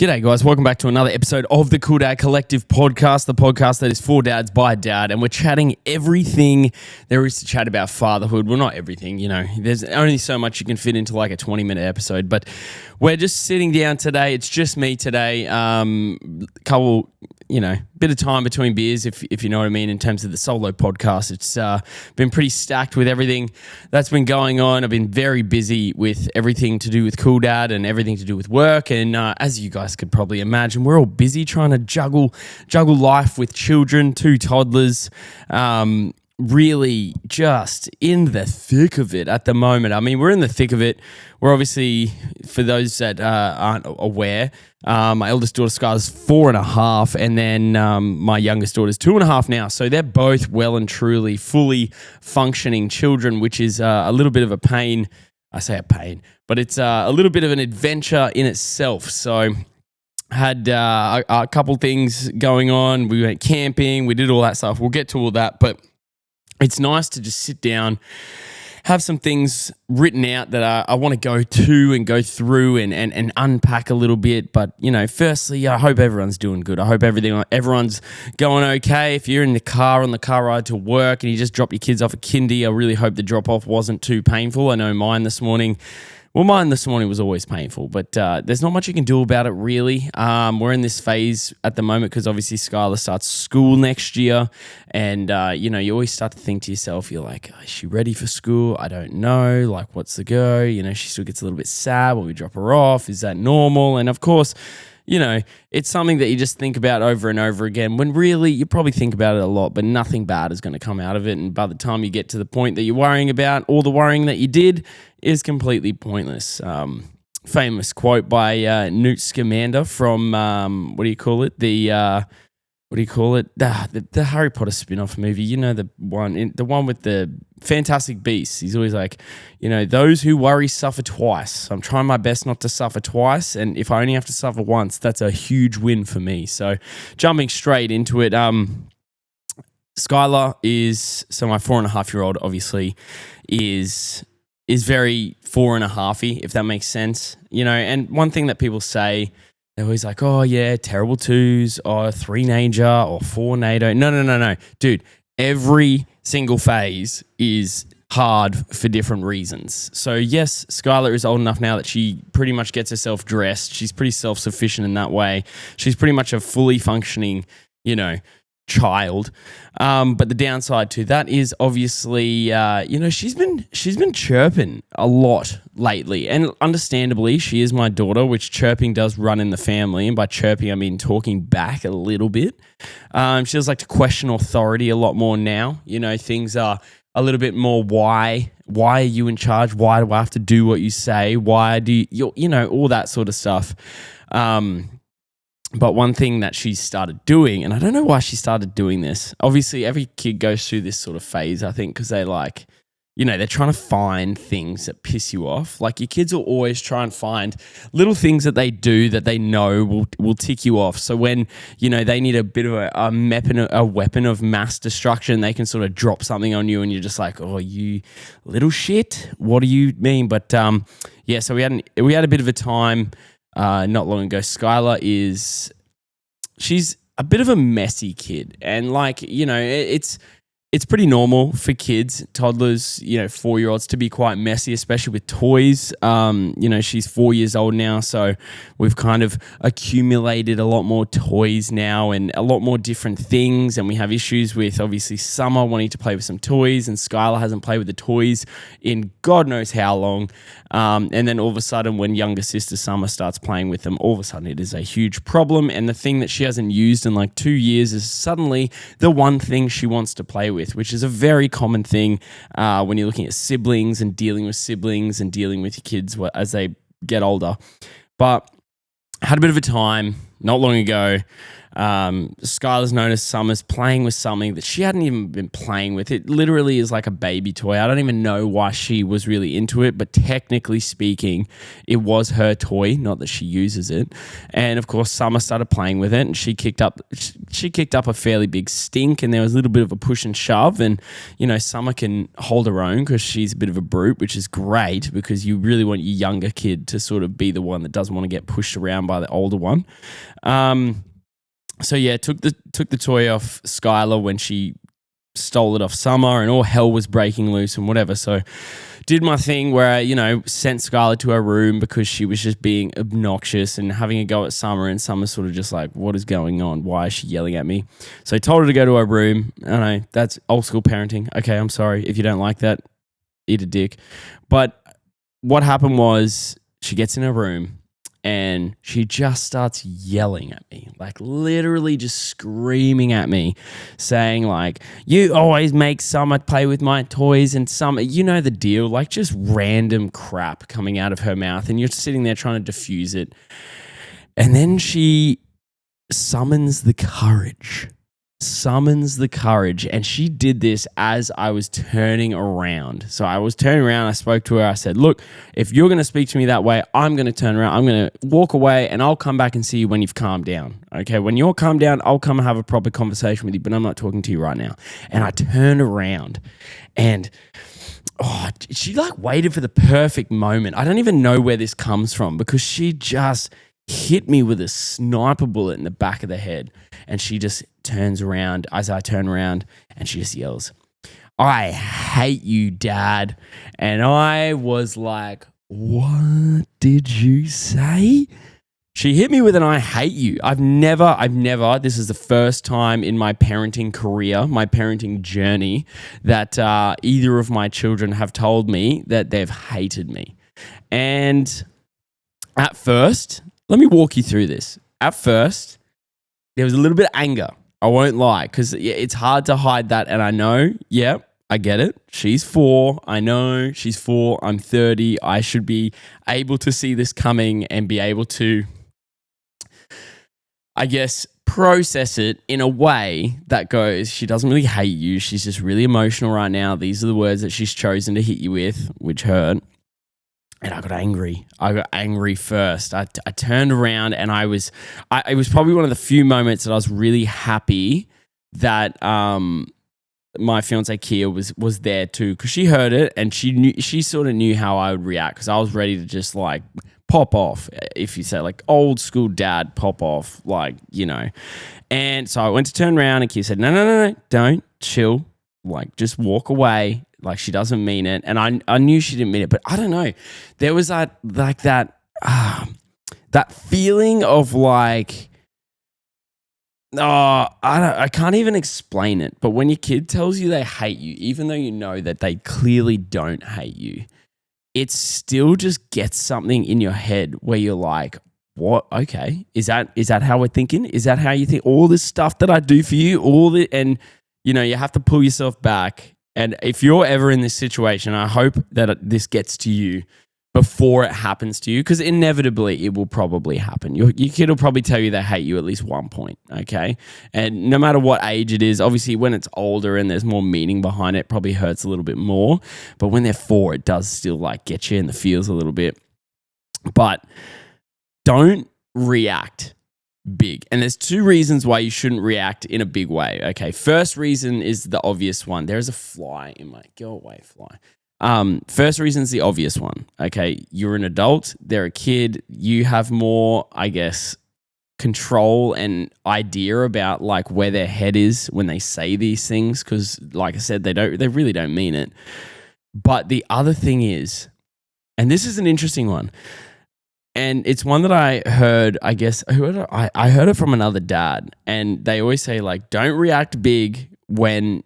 G'day guys, welcome back to another episode of the CoolDadCollective podcast, the podcast that is for dads by dad, and we're chatting everything there is to chat about fatherhood. Well, not everything, there's only so much you can fit into like a 20-minute episode, but we're just sitting down today. It's just me today. Couple, bit of time between beers, if you know what I mean, in terms of the solo podcast. It's been pretty stacked with everything that's been going on. I've been very busy with everything to do with Cool Dad and everything to do with work, and as you guys could probably imagine, we're all busy trying to juggle life with children, 2 toddlers, really just in the thick of it at the moment. I mean, we're in the thick of it. We're obviously, for those that aren't aware, my eldest daughter Skylar's 4.5, and then my youngest daughter's 2.5 now. So they're both well and truly fully functioning children, which is a little bit of a pain. I say a pain, but it's a little bit of an adventure in itself. So had a couple things going on. We went camping. We did all that stuff. We'll get to all that, but it's nice to just sit down, have some things written out that I want to go to and go through and unpack a little bit. But, firstly, I hope everyone's doing good. I hope everyone's going okay. If you're in the car on the car ride to work and you just dropped your kids off at kindy, I really hope the drop-off wasn't too painful. I know mine this morning was always painful, but there's not much you can do about it, really. We're in this phase at the moment because obviously Skylar starts school next year, and, you always start to think to yourself, you're like, is she ready for school? I don't know. Like, what's the go? She still gets a little bit sad when we drop her off. Is that normal? And, of course, it's something that you just think about over and over again, when really you probably think about it a lot, but nothing bad is going to come out of it. And by the time you get to the point that you're worrying about, all the worrying that you did is completely pointless. Famous quote by Newt Scamander from, the Harry Potter spin-off movie, the one with the Fantastic Beasts. He's always like, those who worry suffer twice. I'm trying my best not to suffer twice, and if I only have to suffer once, that's a huge win for me. So jumping straight into it, Skylar so my 4.5-year-old obviously is very 4.5-y, if that makes sense. And one thing that people say, they're always like, oh yeah, terrible 2s, or 3-nager, or 4-nato. No. Dude, every single phase is hard for different reasons. So yes, Skylar is old enough now that she pretty much gets herself dressed. She's pretty self-sufficient in that way. She's pretty much a fully functioning, child. But the downside to that is obviously, she's been chirping a lot lately, and understandably, she is my daughter, which chirping does run in the family. And by chirping, I mean talking back a little bit. She does like to question authority a lot more now. Things are a little bit more why are you in charge? Why do I have to do what you say? Why do you, all that sort of stuff. But one thing that she started doing, and I don't know why she started doing this. Obviously, every kid goes through this sort of phase, I think, because they they're trying to find things that piss you off. Like, your kids will always try and find little things that they do that they know will tick you off. So when, they need a bit of a weapon of mass destruction, they can sort of drop something on you and you're just like, oh, you little shit, what do you mean? But so we had a bit of a time not long ago. Skylar she's a bit of a messy kid, and it's pretty normal for kids, toddlers, 4-year-olds to be quite messy, especially with toys. She's 4 years old now, so we've kind of accumulated a lot more toys now and a lot more different things, and we have issues with, obviously, Summer wanting to play with some toys, and Skylar hasn't played with the toys in God knows how long. And then all of a sudden, when younger sister Summer starts playing with them, all of a sudden it is a huge problem, and the thing that she hasn't used in like 2 years is suddenly the one thing she wants to play with, which is a very common thing when you're looking at siblings and dealing with your kids as they get older. But I had a bit of a time not long ago, Skylar's noticed Summer's playing with something that she hadn't even been playing with. It literally is like a baby toy. I don't even know why she was really into it, but technically speaking, it was her toy, not that she uses it. And of course, Summer started playing with it, and she kicked up a fairly big stink, and there was a little bit of a push and shove. And Summer can hold her own because she's a bit of a brute, which is great because you really want your younger kid to sort of be the one that doesn't want to get pushed around by the older one. So yeah, took the toy off Skylar when she stole it off Summer, and all hell was breaking loose and whatever. So did my thing where I, sent Skylar to her room because she was just being obnoxious and having a go at Summer, and Summer's sort of just like, what is going on? Why is she yelling at me? So I told her to go to her room. I know, that's old school parenting. Okay, I'm sorry. If you don't like that, eat a dick. But what happened was she gets in her room, and she just starts yelling at me, like literally just screaming at me, saying like, you always make Summer play with my toys, and Summer, you know the deal, like just random crap coming out of her mouth, and you're sitting there trying to diffuse it. And then she summons the courage, and she did this as I was turning around. So I was turning around, I spoke to her, I said, look, if you're going to speak to me that way, I'm going to turn around, I'm going to walk away, and I'll come back and see you when you've calmed down. Okay, when you're calmed down, I'll come and have a proper conversation with you, but I'm not talking to you right now. And I turned around, and she like waited for the perfect moment. I don't even know where this comes from, because she just hit me with a sniper bullet in the back of the head. And she just turns around as I turn around, and she just yells, I hate you, Dad. And I was like, what did you say? She hit me with an I hate you. I've never, this is the first time in my parenting career, my parenting journey, that either of my children have told me that they've hated me. And at first, let me walk you through this. At first, there was a little bit of anger. I won't lie, because it's hard to hide that. And I know, I get it. She's 4. I know she's 4. I'm 30. I should be able to see this coming and be able to, I guess, process it in a way that goes, she doesn't really hate you. She's just really emotional right now. These are the words that she's chosen to hit you with, which hurt. And I got angry. First. I turned around, and it was probably one of the few moments that I was really happy that my fiance Kia was there too, because she heard it, and she sort of knew how I would react, because I was ready to just like pop off, if you say like old school dad pop off, like, And so I went to turn around, and Kia said, no, don't, chill, like just walk away. Like she doesn't mean it. And I knew she didn't mean it, but I don't know. There was that feeling of like, I can't even explain it. But when your kid tells you they hate you, even though you know that they clearly don't hate you, it still just gets something in your head where you're like, what? Okay. Is that how we're thinking? Is that how you think? All this stuff that I do for you, and you have to pull yourself back. And if you're ever in this situation, I hope that this gets to you before it happens to you, because inevitably it will probably happen. Your kid will probably tell you they hate you at least one point, okay? And no matter what age it is, obviously when it's older and there's more meaning behind it, it probably hurts a little bit more. But when they're 4, it does still like get you in the feels a little bit. But don't react big. And there's 2 reasons why you shouldn't react in a big way. Okay. First reason is the obvious one. There is a fly in my, go away, fly. First reason is the obvious one. Okay. You're an adult. They're a kid. You have more, I guess, control and idea about like where their head is when they say these things. Cause like I said, they really don't mean it. But the other thing is, and this is an interesting one, and it's one that I heard, I guess, I heard it from another dad, and they always say like, don't react big when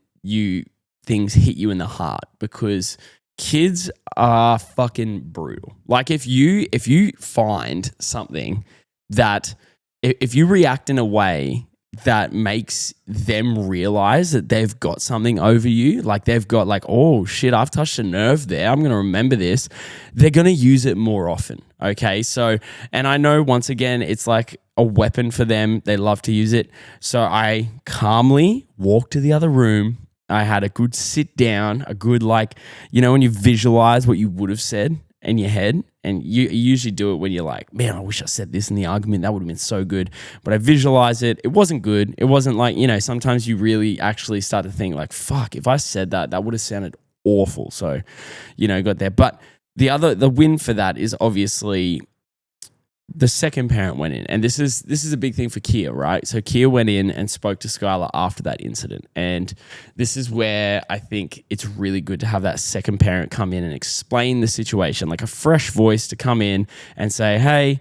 things hit you in the heart, because kids are fucking brutal. Like if you find something that, if you react in a way that makes them realize that they've got something over you, like they've got like, oh shit, I've touched a nerve there, I'm going to remember this, they're going to use it more often. Okay. So, and I know once again, it's like, a weapon for them. They love to use it. So I calmly walked to the other room. I had a good sit down, a good when you visualize what you would have said in your head, and you usually do it when you're like, man, I wish I said this in the argument. That would have been so good. But I visualize it. It wasn't good. It wasn't sometimes you really actually start to think like, fuck, if I said that, that would have sounded awful. So, got there. But the win for that is obviously the second parent went in, and this is a big thing for Kia, right? So Kia went in and spoke to Skylar after that incident, and this is where I think it's really good to have that second parent come in and explain the situation, like a fresh voice to come in and say, hey,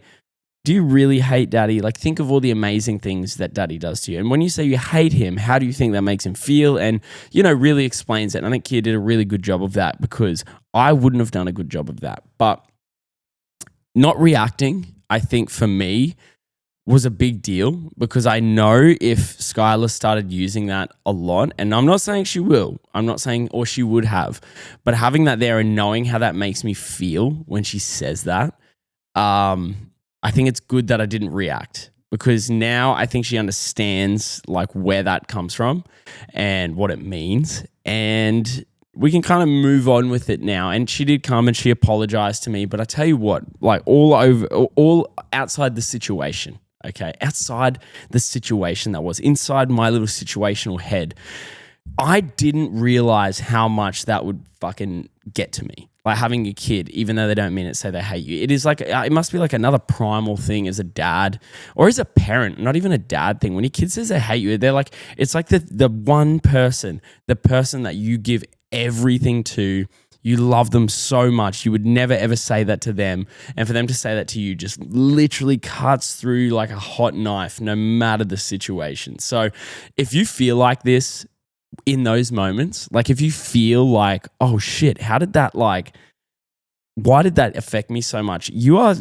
do you really hate daddy? Like, think of all the amazing things that daddy does to you. And when you say you hate him, how do you think that makes him feel? And, really explains it. And I think Kia did a really good job of that, because I wouldn't have done a good job of that. But not reacting, I think for me, was a big deal, because I know if Skylar started using that a lot, and I'm not saying she will, I'm not saying or she would have, but having that there and knowing how that makes me feel when she says that, I think it's good that I didn't react, because now I think she understands like where that comes from and what it means, and we can kind of move on with it now. And she did come and she apologized to me, but I tell you what, like all outside the situation, okay, outside the situation that was inside my little situational head, I didn't realize how much that would fucking get to me. Like having a kid, even though they don't mean it, say they hate you. It is like, it must be like another primal thing as a dad or as a parent, not even a dad thing. When your kid says they hate you, they're like, it's like the one person, the person that you give everything to, you love them so much, you would never ever say that to them, and for them to say that to you just literally cuts through like a hot knife, no matter the situation. So if you feel like this in those moments, like if you feel like, oh shit, why did that affect me so much? You are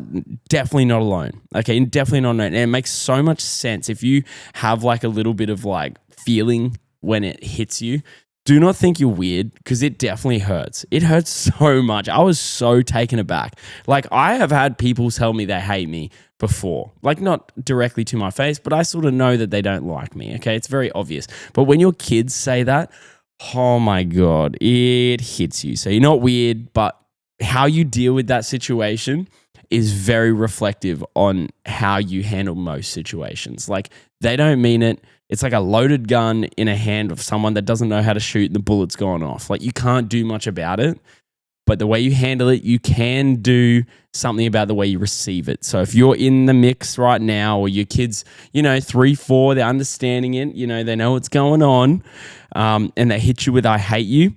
definitely not alone. Okay, definitely not alone. And it makes so much sense if you have like a little bit of like feeling when it hits you. Do not think you're weird, because it definitely hurts. It hurts so much. I was so taken aback. Like, I have had people tell me they hate me before. Like, not directly to my face, but I sort of know that they don't like me, okay? It's very obvious. But when your kids say that, oh my God, it hits you. So you're not weird, but how you deal with that situation is very reflective on how you handle most situations. Like, they don't mean it. It's like a loaded gun in a hand of someone that doesn't know how to shoot and the bullet's gone off. Like, you can't do much about it, but the way you handle it, you can do something about the way you receive it. So if you're in the mix right now, or your kids, 3, 4, they're understanding it, they know what's going on, and they hit you with, I hate you,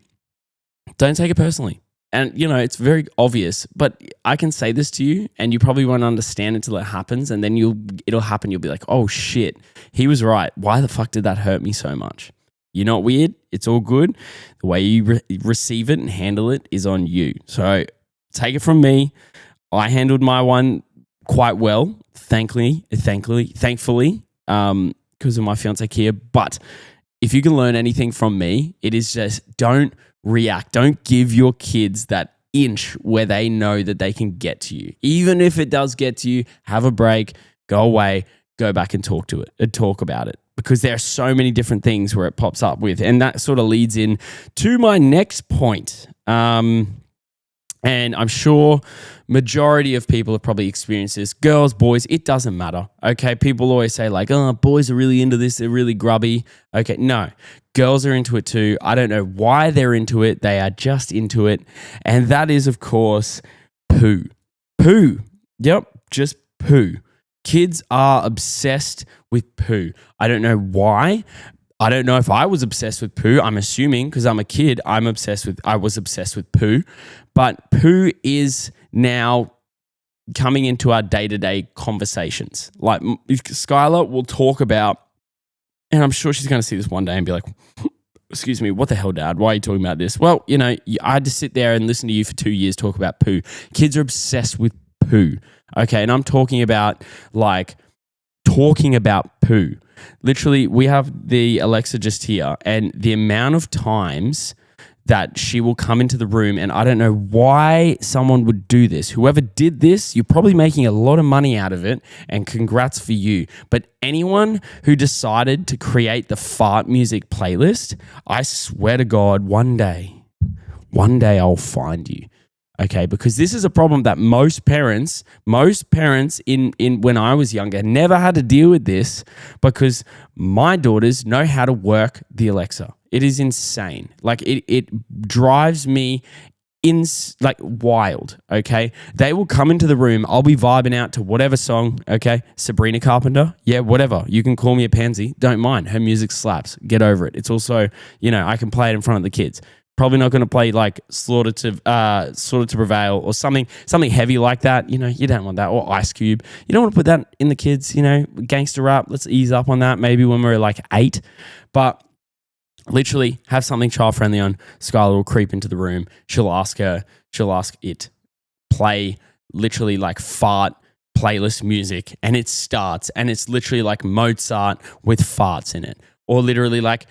don't take it personally. And, it's very obvious, but I can say this to you and you probably won't understand until it happens. And then it'll happen. You'll be like, oh shit, he was right. Why the fuck did that hurt me so much? You're not weird. It's all good. The way you receive it and handle it is on you. So take it from me. I handled my one quite well, thankfully, because of my fiance Kia. But if you can learn anything from me, it is just don't react. Don't give your kids that inch where they know that they can get to you. Even if it does get to you, have a break, go away, go back and talk about it. Because there are so many different things where it pops up with. And that sort of leads in to my next point. And I'm sure majority of people have probably experienced this. Girls, boys, it doesn't matter. Okay, people always say like, oh, boys are really into this. They're really grubby. Okay, no, girls are into it too. I don't know why they're into it. They are just into it. And that is, of course, poo. Poo. Yep, just poo. Kids are obsessed with poo. I don't know why. I don't know if I was obsessed with poo. I'm assuming because I'm a kid, I was obsessed with poo. But poo is now coming into our day-to-day conversations. Like Skylar will talk about, and I'm sure she's going to see this one day and be like, excuse me, what the hell, Dad? Why are you talking about this? Well, I had to sit there and listen to you for 2 years talk about poo. Kids are obsessed with poo. Okay, and I'm talking about poo. Literally, we have the Alexa just here, and the amount of times that she will come into the room, and I don't know why someone would do this. Whoever did this, you're probably making a lot of money out of it, and congrats for you. But anyone who decided to create the fart music playlist, I swear to God, one day I'll find you. Okay, because this is a problem that most parents in when I was younger never had to deal with this, because my daughters know how to work the Alexa. It is insane. Like it drives me like wild. Okay, they will come into the room. I'll be vibing out to whatever song. Okay, Sabrina Carpenter. Yeah, whatever. You can call me a pansy. Don't mind. Her music slaps. Get over it. It's also, I can play it in front of the kids. Probably not going to play like Slaughter to Prevail or something heavy like that. You don't want that. Or Ice Cube. You don't want to put that in the kids. Gangster rap. Let's ease up on that. Maybe when we're like 8. But literally have something child friendly on. Skylar will creep into the room. She'll ask it, play literally like fart playlist music, and it starts, and it's literally like Mozart with farts in it, or literally like,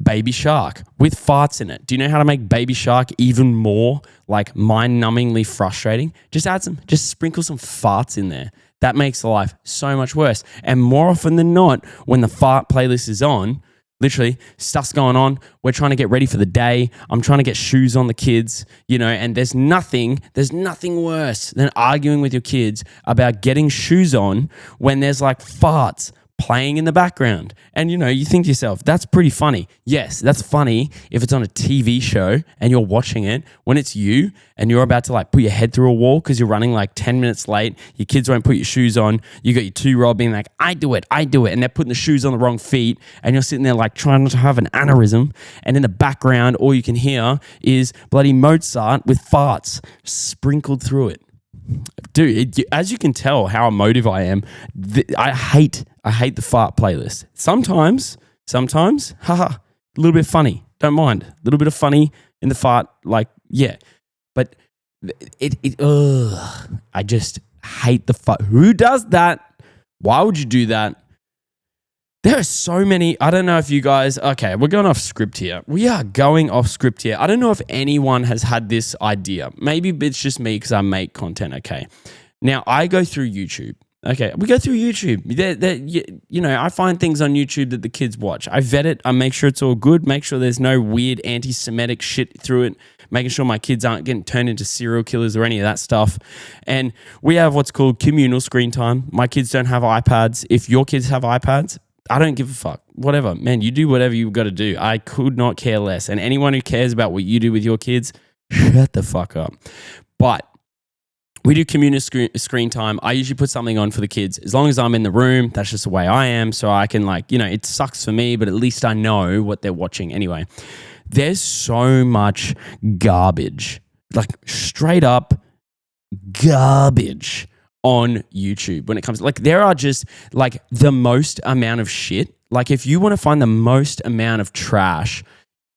Baby Shark with farts in it. Do you know how to make Baby Shark even more like mind-numbingly frustrating? Just sprinkle some farts in there. That makes life so much worse. And more often than not, when the fart playlist is on, literally stuff's going on. We're trying to get ready for the day. I'm trying to get shoes on the kids, and there's nothing worse than arguing with your kids about getting shoes on when there's like farts playing in the background. And you think to yourself, that's pretty funny. Yes, that's funny if it's on a TV show and you're watching it. When it's you and you're about to like put your head through a wall because you're running like 10 minutes late, your kids won't put your shoes on, you got your 2-year-old being like, I do it, and they're putting the shoes on the wrong feet, and you're sitting there like trying not to have an aneurysm, and in the background all you can hear is bloody Mozart with farts sprinkled through it. Dude, as you can tell how emotive I am, I hate the fart playlist. Sometimes, haha, a little bit funny. Don't mind. A little bit of funny in the fart, like, yeah. But I just hate the fart. Who does that? Why would you do that? There are so many. I don't know if you guys, okay, we're going off script here. We are going off script here. I don't know if anyone has had this idea. Maybe it's just me because I make content, okay? Now, I go through YouTube. Okay, we go through YouTube. I find things on YouTube that the kids watch. I vet it. I make sure it's all good. Make sure there's no weird anti-Semitic shit through it. Making sure my kids aren't getting turned into serial killers or any of that stuff. And we have what's called communal screen time. My kids don't have iPads. If your kids have iPads, I don't give a fuck. Whatever. Man, you do whatever you've got to do. I could not care less. And anyone who cares about what you do with your kids, shut the fuck up. But we do community screen time. I usually put something on for the kids. As long as I'm in the room, that's just the way I am. So I can it sucks for me, but at least I know what they're watching anyway. There's so much garbage, like straight up garbage on YouTube when it comes, like there are just like the most amount of shit. Like if you want to find the most amount of trash,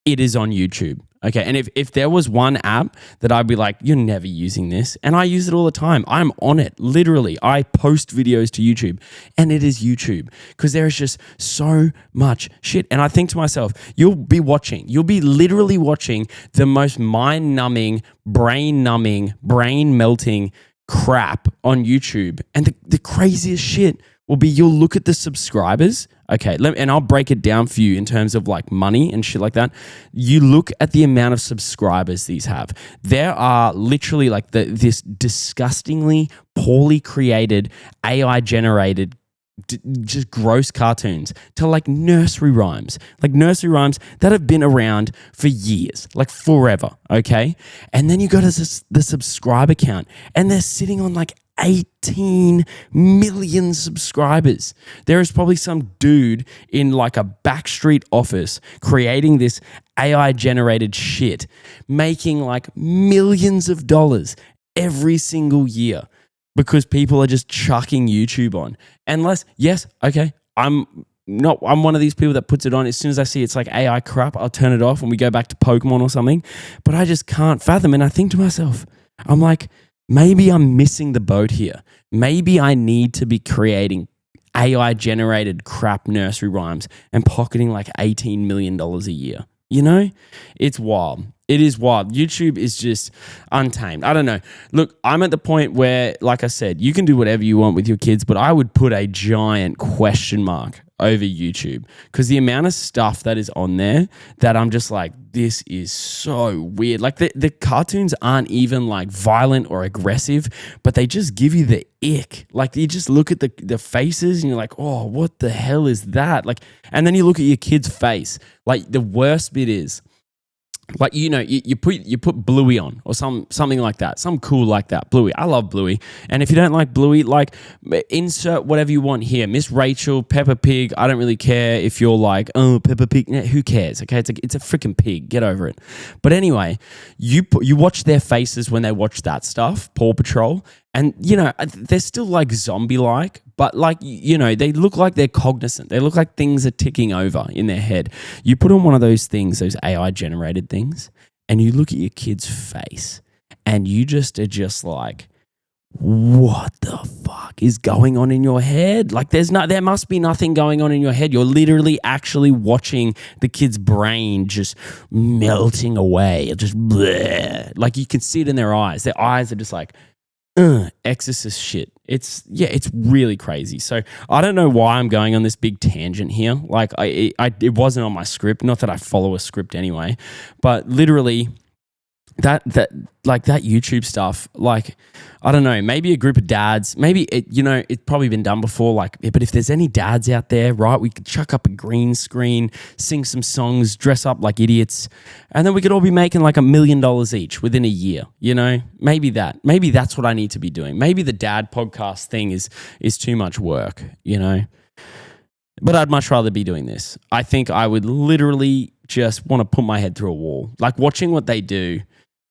it is on YouTube. Okay. And if there was one app that I'd be like, you're never using this, and I use it all the time. I'm on it. Literally, I post videos to YouTube, and it is YouTube, because there is just so much shit. And I think to myself, you'll be literally watching the most mind-numbing, brain-numbing, brain-melting crap on YouTube. And the craziest shit will be, you'll look at the subscribers. Okay, and I'll break it down for you in terms of like money and shit like that. You look at the amount of subscribers these have. There are literally like this disgustingly poorly created, AI generated, just gross cartoons to like nursery rhymes that have been around for years, like forever. Okay, and then you go to the subscriber count, and they're sitting on like 18 million subscribers. There is probably some dude in like a backstreet office creating this AI generated shit, making like millions of dollars every single year, because people are just chucking YouTube on. Unless, yes, okay, I'm one of these people that puts it on. As soon as I see it's like AI crap, I'll turn it off and we go back to Pokemon or something. But I just can't fathom. And I think to myself, I'm like, maybe I'm missing the boat here. Maybe I need to be creating AI generated crap nursery rhymes and pocketing like $18 million a year. You know, it's wild. It is wild. YouTube is just untamed. I don't know. Look, I'm at the point where, like I said, you can do whatever you want with your kids, but I would put a giant question mark over YouTube because the amount of stuff that is on there that I'm just like, this is so weird. Like the cartoons aren't even like violent or aggressive, but they just give you the ick. Like you just look at the faces and you're like, oh, what the hell is that? Like, and then you look at your kid's face. Like the worst bit is, like, you know, you put Bluey on or something like that, some cool like that. Bluey, I love Bluey, and if you don't like Bluey, like insert whatever you want here. Miss Rachel, Peppa Pig. I don't really care if you're like, oh, Peppa Pig. Who cares? Okay, it's a freaking pig. Get over it. But anyway, you watch their faces when they watch that stuff, Paw Patrol, and you know they're still like zombie-like, but like, you know, they look like they're cognizant. They look like things are ticking over in their head. You put on one of those things, those AI generated things, and you look at your kid's face and you just are just like, what the fuck is going on in your head? Like there must be nothing going on in your head. You're literally actually watching the kid's brain just melting away. Just bleh. Like you can see it in their eyes. Their eyes are just like, exorcist shit. It's really crazy. So I don't know why I'm going on this big tangent here. Like it wasn't on my script. Not that I follow a script anyway, but literally that YouTube stuff, like, I don't know, maybe a group of dads, maybe it's probably been done before, like, but if there's any dads out there, right, we could chuck up a green screen, sing some songs, dress up like idiots, and then we could all be making like $1 million each within a year, you know? Maybe that's what I need to be doing. Maybe the dad podcast thing is too much work, you know? But I'd much rather be doing this. I think I would literally just want to put my head through a wall. Like watching what they do,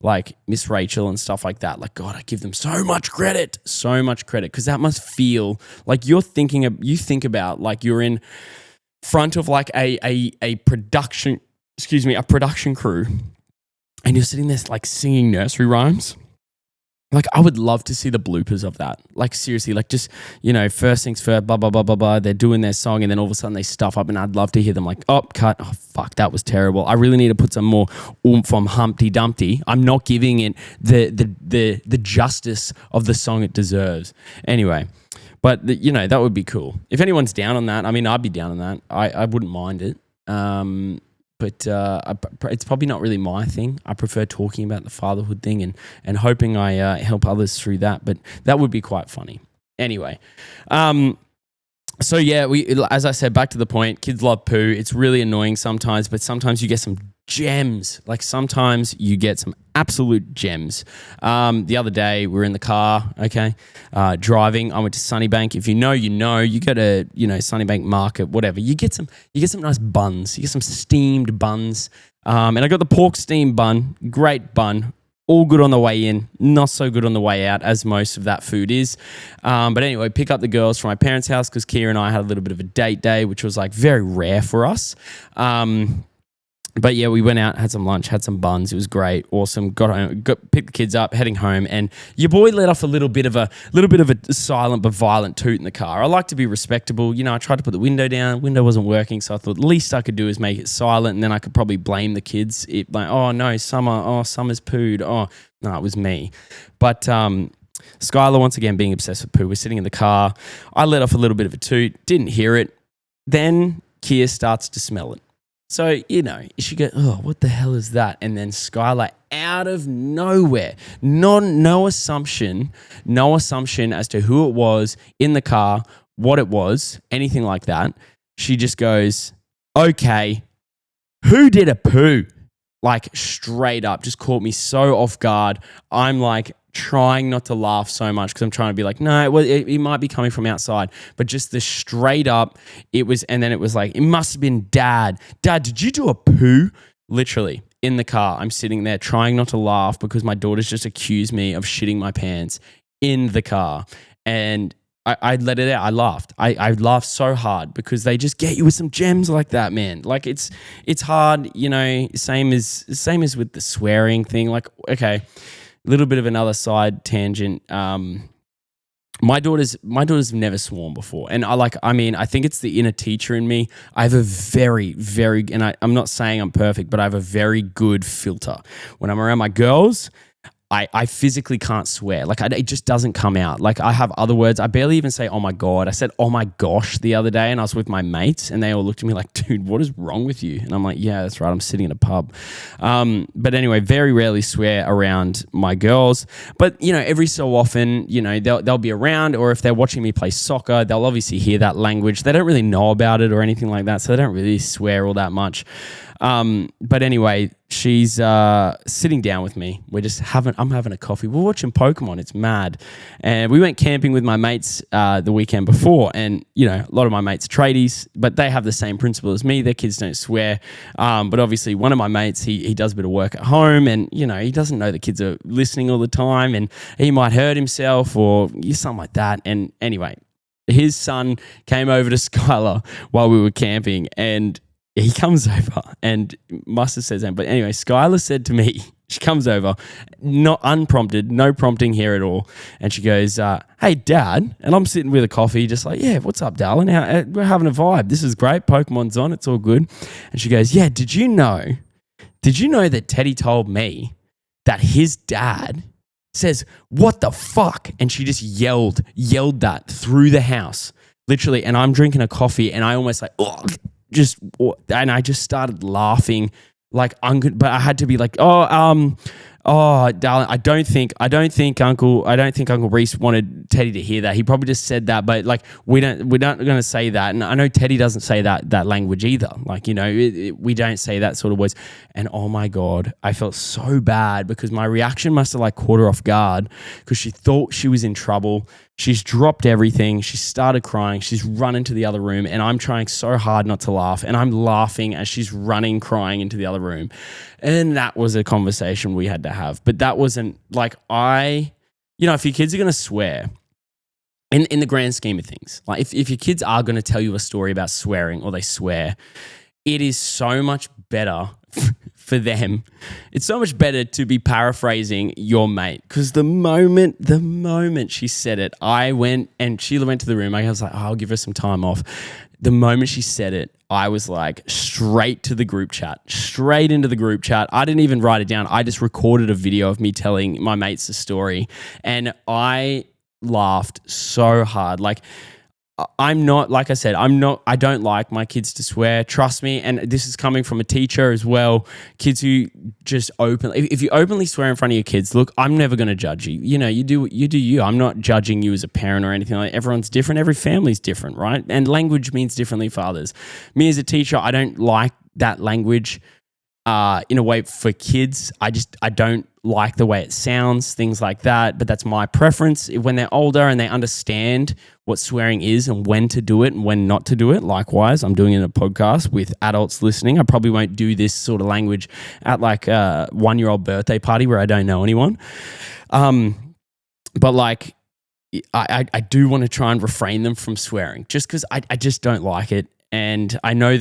like Miss Rachel and stuff like that. Like, God, I give them so much credit, because that must feel like you think about like you're in front of like a production crew, and you're sitting there like singing nursery rhymes. Like, I would love to see the bloopers of that. Like, seriously, like just, you know, first things first, blah, blah, blah, blah, blah. They're doing their song and then all of a sudden they stuff up, and I'd love to hear them like, oh, cut. Oh, fuck, that was terrible. I really need to put some more oomph on Humpty Dumpty. I'm not giving it the justice of the song it deserves. Anyway, but, you know, that would be cool. If anyone's down on that, I mean, I'd be down on that. I wouldn't mind it. But it's probably not really my thing. I prefer talking about the fatherhood thing and hoping I help others through that. But that would be quite funny. Anyway, so yeah, as I said, back to the point, kids love poo. It's really annoying sometimes, but sometimes you get some gems. Like sometimes you get some absolute gems. The other day we were in the car, driving. I went to Sunnybank. If you know, you know. You go to Sunnybank Market, whatever. You get some nice buns. You get some steamed buns. And I got the pork steamed bun. Great bun. All good on the way in, not so good on the way out, as most of that food is. But anyway, pick up the girls from my parents' house because Kira and I had a little bit of a date day, which was like very rare for us. But yeah, we went out, had some lunch, had some buns. It was great, awesome. Got home, picked the kids up, heading home, and your boy let off a little bit of a silent but violent toot in the car. I like to be respectable. You know, I tried to put the window down. Window wasn't working, so I thought the least I could do is make it silent, and then I could probably blame the kids. Like, oh no, Summer's pooed. Oh no, it was me. But Skylar, once again, being obsessed with poo. We're sitting in the car. I let off a little bit of a toot. Didn't hear it. Then Kia starts to smell it. So, you know, she goes, oh, what the hell is that? And then Skylar, out of nowhere, no assumption as to who it was in the car, what it was, anything like that. She just goes, okay, who did a poo? Like straight up, just caught me so off guard. I'm like trying not to laugh so much because I'm trying to be like, no, it might be coming from outside. But just the straight up, it was, and then it was like, it must have been Dad. Dad, did you do a poo? Literally in the car, I'm sitting there trying not to laugh because my daughter's just accused me of shitting my pants in the car. And I let it out. I laughed. I laughed so hard because they just get you with some gems like that, man. Like it's hard, you know, same as with the swearing thing. Like, okay, a little bit of another side tangent. my daughter's never sworn before, and I think it's the inner teacher in me. I have a very, very, and I'm not saying I'm perfect, but I have a very good filter when I'm around my girls. I physically can't swear. Like, it just doesn't come out. Like, I have other words. I barely even say, oh my God. I said, oh my gosh, the other day, and I was with my mates, and they all looked at me like, dude, what is wrong with you? And I'm like, yeah, that's right. I'm sitting in a pub. But anyway, very rarely swear around my girls. But, every so often, they'll be around, or if they're watching me play soccer, they'll obviously hear that language. They don't really know about it or anything like that, so they don't really swear all that much. But anyway, she's sitting down with me. I'm having a coffee. We're watching Pokemon. It's mad. And we went camping with my mates the weekend before. And, a lot of my mates are tradies, but they have the same principle as me. Their kids don't swear. But obviously one of my mates, he does a bit of work at home, and, he doesn't know the kids are listening all the time, and he might hurt himself or something like that. And anyway, his son came over to Skylar while we were camping, and he comes over and must have said something. But anyway, Skylar said to me, she comes over, not unprompted, no prompting here at all. And she goes, hey, Dad. And I'm sitting with a coffee, just like, yeah, what's up, darling? We're having a vibe. This is great. Pokemon's on. It's all good. And she goes, yeah, did you know that Teddy told me that his dad says, what the fuck? And she just yelled that through the house, literally. And I'm drinking a coffee, and I almost like, and I just started laughing, but I had to be like, darling, I don't think Uncle Reese wanted Teddy to hear that. He probably just said that, but like, we're not going to say that. And I know Teddy doesn't say that language either. Like, we don't say that sort of words. And oh my God, I felt so bad because my reaction must have like caught her off guard, because she thought she was in trouble. She's dropped everything. She started crying. She's run into the other room, and I'm trying so hard not to laugh, and I'm laughing as she's running, crying into the other room. And that was a conversation we had to have. But that wasn't like if your kids are going to swear, in the grand scheme of things, like if your kids are going to tell you a story about swearing or they swear, it is so much better for them. It's so much better to be paraphrasing your mate, because the moment she said it, I went, and Sheila went to the room. I was like, I'll give her some time off. The moment she said it, I was like straight into the group chat. I didn't even write it down. I just recorded a video of me telling my mates the story, and I laughed so hard. Like, I don't like my kids to swear. Trust me. And this is coming from a teacher as well. Kids who just if you openly swear in front of your kids, look, I'm never going to judge you. You do you. I'm not judging you as a parent or anything like that. Everyone's different. Every family's different, right? And language means differently for others. Me as a teacher, I don't like that language in a way for kids. I don't like the way it sounds, things like that, but that's my preference. When they're older and they understand what swearing is and when to do it and when not to do it, likewise, I'm doing it in a podcast with adults listening. I probably won't do this sort of language at like a 1-year-old birthday party where I don't know anyone. But like, I do want to try and refrain them from swearing, just because I just don't like it. And I know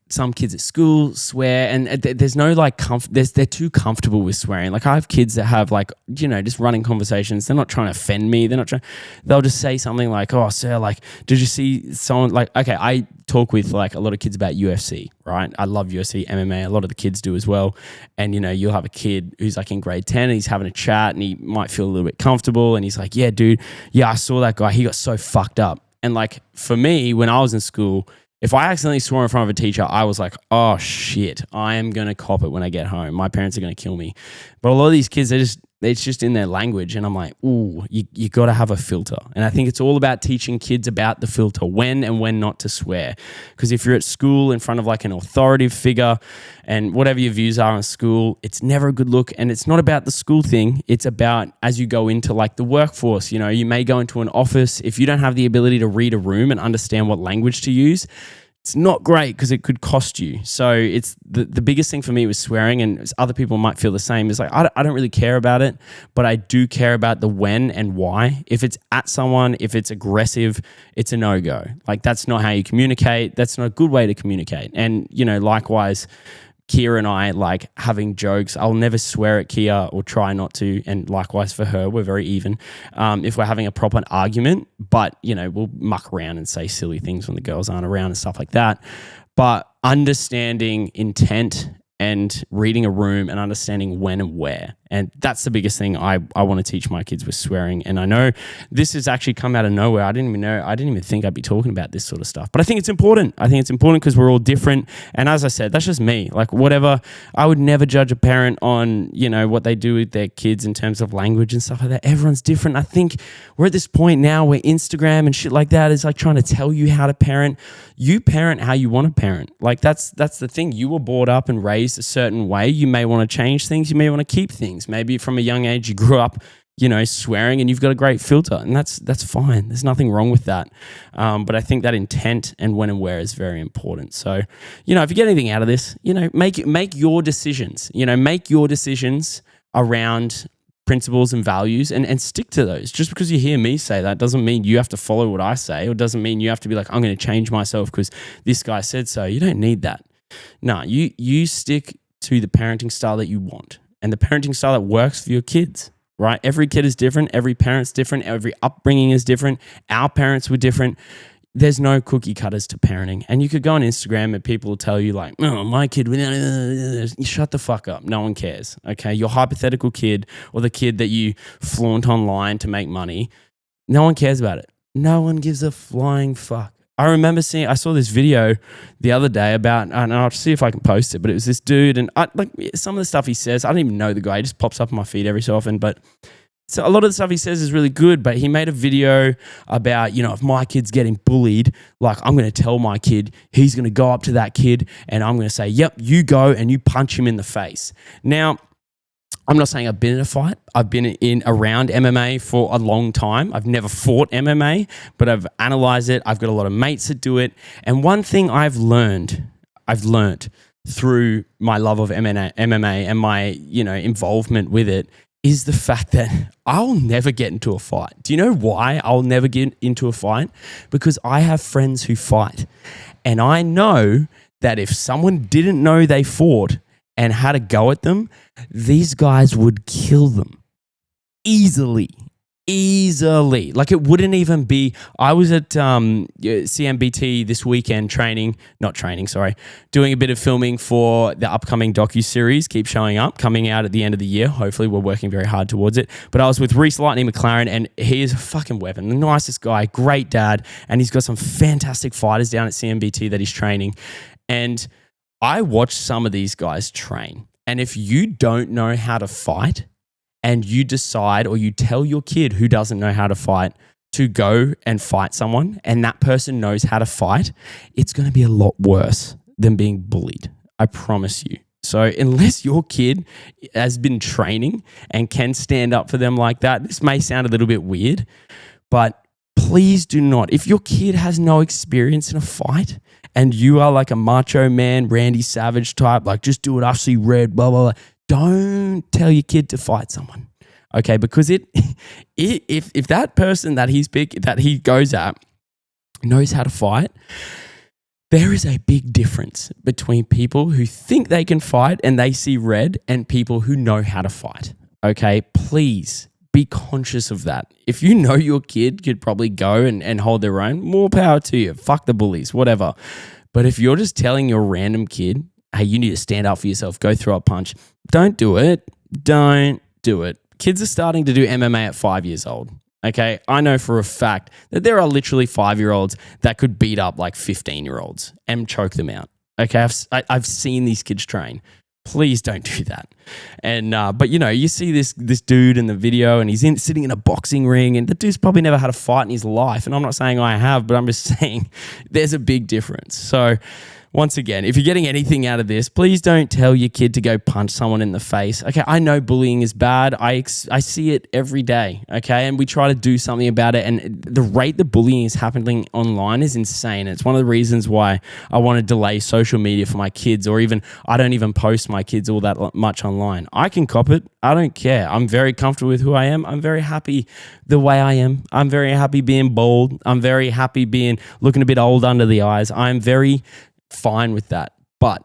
some kids at school swear, and there's no like they're too comfortable with swearing. Like, I have kids that have like, just running conversations. They're not trying to offend me. They'll just say something like, oh, sir, like, did you see someone like, okay, I talk with like a lot of kids about UFC, right? I love UFC, MMA. A lot of the kids do as well. And, you'll have a kid who's like in grade 10 and he's having a chat and he might feel a little bit comfortable. And he's like, yeah, dude, yeah, I saw that guy. He got so fucked up. And like, for me, when I was in school, if I accidentally swore in front of a teacher, I was like, oh shit, I am going to cop it when I get home. My parents are going to kill me. But a lot of these kids, it's just in their language. And I'm like, ooh, you got to have a filter. And I think it's all about teaching kids about the filter, when and when not to swear. Because if you're at school in front of like an authoritative figure and whatever your views are on school, it's never a good look. And it's not about the school thing. It's about as you go into like the workforce, you may go into an office. If you don't have the ability to read a room and understand what language to use, it's not great because it could cost you. So it's the biggest thing for me was swearing, and other people might feel the same. Is like, I don't really care about it, but I do care about the when and why. If it's at someone, if it's aggressive, it's a no-go. Like, that's not how you communicate. That's not a good way to communicate. And, likewise, Kia and I like having jokes. I'll never swear at Kia or try not to. And likewise for her, we're very even. If we're having a proper argument, but we'll muck around and say silly things when the girls aren't around and stuff like that. But understanding intent and reading a room and understanding when and where. And that's the biggest thing I want to teach my kids with swearing. And I know this has actually come out of nowhere. I didn't even think I'd be talking about this sort of stuff. But I think it's important. I think it's important because we're all different. And as I said, that's just me. Like whatever, I would never judge a parent on, what they do with their kids in terms of language and stuff like that. Everyone's different. I think we're at this point now where Instagram and shit like that is like trying to tell you how to parent. You parent how you want to parent. Like that's the thing. You were brought up and raised a certain way. You may want to change things. You may want to keep things. Maybe from a young age you grew up, swearing and you've got a great filter, and that's fine. There's nothing wrong with that. But I think that intent and when and where is very important. So, if you get anything out of this, make your decisions. Make your decisions around principles and values and stick to those. Just because you hear me say that doesn't mean you have to follow what I say, or doesn't mean you have to be like, I'm going to change myself because this guy said so. You don't need that. No, you stick to the parenting style that you want and the parenting style that works for your kids, right? Every kid is different. Every parent's different. Every upbringing is different. Our parents were different. There's no cookie cutters to parenting. And you could go on Instagram and people will tell you like, oh, my kid, shut the fuck up. No one cares, okay? Your hypothetical kid or the kid that you flaunt online to make money, no one cares about it. No one gives a flying fuck. I saw this video the other day about, and I'll see if I can post it, but it was this dude, and some of the stuff he says, I don't even know the guy, he just pops up on my feed every so often, but so a lot of the stuff he says is really good, but he made a video about, if my kid's getting bullied, like I'm going to tell my kid, he's going to go up to that kid and I'm going to say, yep, you go and you punch him in the face. Now, I'm not saying I've been in a fight. I've been around MMA for a long time. I've never fought MMA, but I've analyzed it. I've got a lot of mates that do it. And one thing I've learned through my love of MMA and my, involvement with it is the fact that I'll never get into a fight. Do you know why I'll never get into a fight? Because I have friends who fight. And I know that if someone didn't know they fought and had a go at them, these guys would kill them easily. Like it wouldn't even be. I was at CMBT this weekend doing a bit of filming for the upcoming docuseries, Keep Showing Up, coming out at the end of the year. Hopefully we're working very hard towards it. But I was with Reese Lightning McLaren, and he is a fucking weapon. The nicest guy, great dad, and he's got some fantastic fighters down at CMBT that he's training. And I watch some of these guys train. And if you don't know how to fight, and you decide or you tell your kid who doesn't know how to fight to go and fight someone, and that person knows how to fight, it's going to be a lot worse than being bullied. I promise you. So unless your kid has been training and can stand up for them like that, this may sound a little bit weird, but please do not. If your kid has no experience in a fight and you are like a macho man, Randy Savage type, like just do it, I see red, blah, blah, blah. Don't tell your kid to fight someone, okay? Because if that person that he goes at knows how to fight, there is a big difference between people who think they can fight and they see red and people who know how to fight, okay? Please be conscious of that. If you know your kid could probably go and hold their own, more power to you. Fuck the bullies, whatever. But if you're just telling your random kid, hey, you need to stand up for yourself, go throw a punch, don't do it. Don't do it. Kids are starting to do MMA at 5 years old. Okay, I know for a fact that there are literally 5-year-olds that could beat up like 15-year-olds and choke them out. Okay, I've seen these kids train. Please don't do that. And but you see this dude in the video, and he's sitting in a boxing ring, and the dude's probably never had a fight in his life. And I'm not saying I have, but I'm just saying there's a big difference. So once again, if you're getting anything out of this, please don't tell your kid to go punch someone in the face. Okay, I know bullying is bad. I see it every day, okay? And we try to do something about it. And the rate that bullying is happening online is insane. It's one of the reasons why I want to delay social media for my kids, or even I don't even post my kids all that much online. I can cop it. I don't care. I'm very comfortable with who I am. I'm very happy the way I am. I'm very happy being bald. I'm very happy looking a bit old under the eyes. I'm very fine with that. But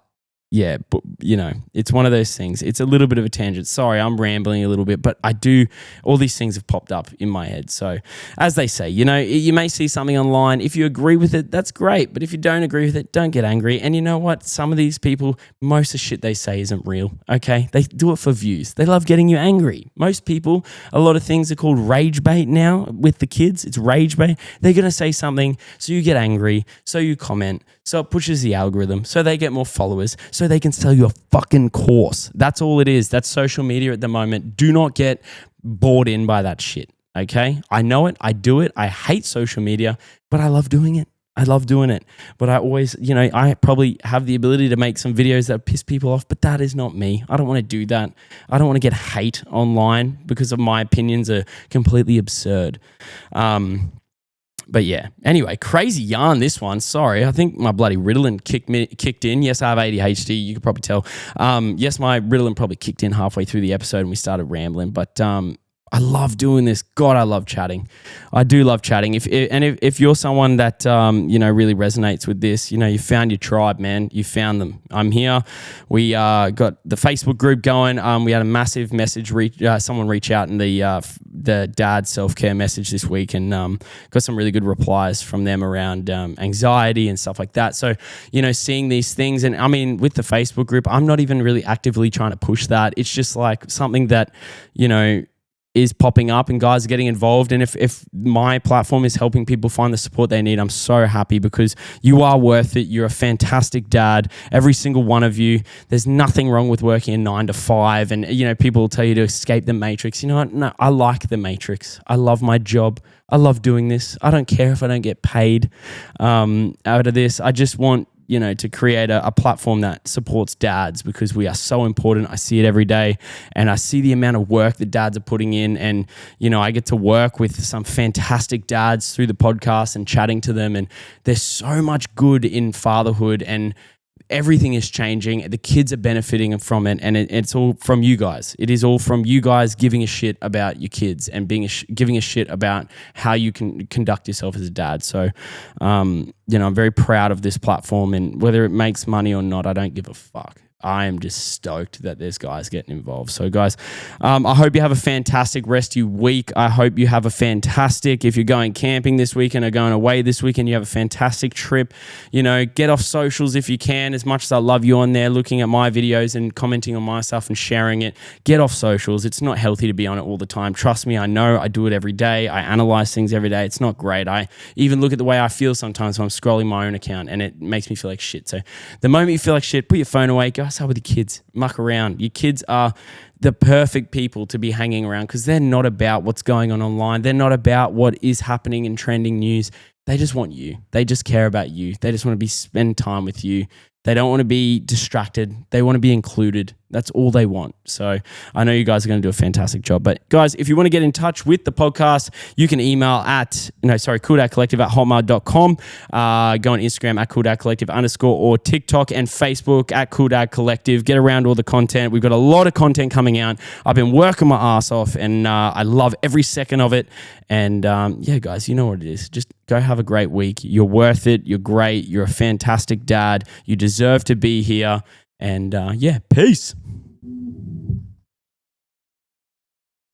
yeah, but it's one of those things. It's a little bit of a tangent. Sorry, I'm rambling a little bit, but all these things have popped up in my head. So as they say, you may see something online. If you agree with it, that's great. But if you don't agree with it, don't get angry. And you know what? Some of these people, most of the shit they say isn't real, okay? They do it for views. They love getting you angry. Most people, a lot of things are called rage bait now with the kids. It's rage bait. They're going to say something, so you get angry, so you comment, so it pushes the algorithm, so they get more followers, so they can sell you a fucking course. That's all it is. That's social media at the moment. Do not get bored in by that shit, okay? I know it. I do it. I hate social media, but I love doing it. I love doing it. But I always, I probably have the ability to make some videos that piss people off, but that is not me. I don't want to do that. I don't want to get hate online because of my opinions are completely absurd. But yeah, anyway, crazy yarn this one. Sorry, I think my bloody Ritalin kicked in. Yes, I have ADHD. You could probably tell. Yes, my Ritalin probably kicked in halfway through the episode and we started rambling. But I love doing this. God, I love chatting. I do love chatting. If you're someone that really resonates with this, you found your tribe, man. You found them. I'm here. We got the Facebook group going. We had a massive message. Someone reach out in the dad self-care message this week, and got some really good replies from them around anxiety and stuff like that. So seeing these things, and I mean with the Facebook group, I'm not even really actively trying to push that. It's just like something that is popping up and guys are getting involved. And if my platform is helping people find the support they need, I'm so happy because you are worth it. You're a fantastic dad. Every single one of you. There's nothing wrong with working a 9 to 5. And, people will tell you to escape the matrix. You know what? No, I like the matrix. I love my job. I love doing this. I don't care if I don't get paid out of this. I just want to create a platform that supports dads because we are so important. I see it every day and I see the amount of work that dads are putting in, and, I get to work with some fantastic dads through the podcast and chatting to them, and there's so much good in fatherhood and everything is changing. The kids are benefiting from it, and it's all from you guys. It is all from you guys giving a shit about your kids and giving a shit about how you can conduct yourself as a dad. So, I'm very proud of this platform, and whether it makes money or not, I don't give a fuck. I am just stoked that there's guys getting involved. So guys, I hope you have a fantastic rest of your week. I hope you have a fantastic, if you're going camping this weekend or going away this weekend, you have a fantastic trip. Get off socials if you can. As much as I love you on there, looking at my videos and commenting on my stuff and sharing it, get off socials. It's not healthy to be on it all the time. Trust me, I know. I do it every day. I analyze things every day. It's not great. I even look at the way I feel sometimes when I'm scrolling my own account, and it makes me feel like shit. So the moment you feel like shit, put your phone away, go outside with your kids, muck around. Your kids are the perfect people to be hanging around because they're not about what's going on online. They're not about what is happening in trending news. They just want you. They just care about you. They just want to spend time with you. They don't want to be distracted. They want to be included. That's all they want. So I know you guys are going to do a fantastic job. But guys, if you want to get in touch with the podcast, you can email CoolDadCollective@hotmail.com. Go on Instagram @CoolDadCollective_ or TikTok and Facebook @CoolDadCollective. Get around all the content. We've got a lot of content coming out. I've been working my ass off, and I love every second of it. And yeah, guys, you know what it is. Just go have a great week. You're worth it. You're great. You're a fantastic dad. You deserve to be here. And yeah, peace.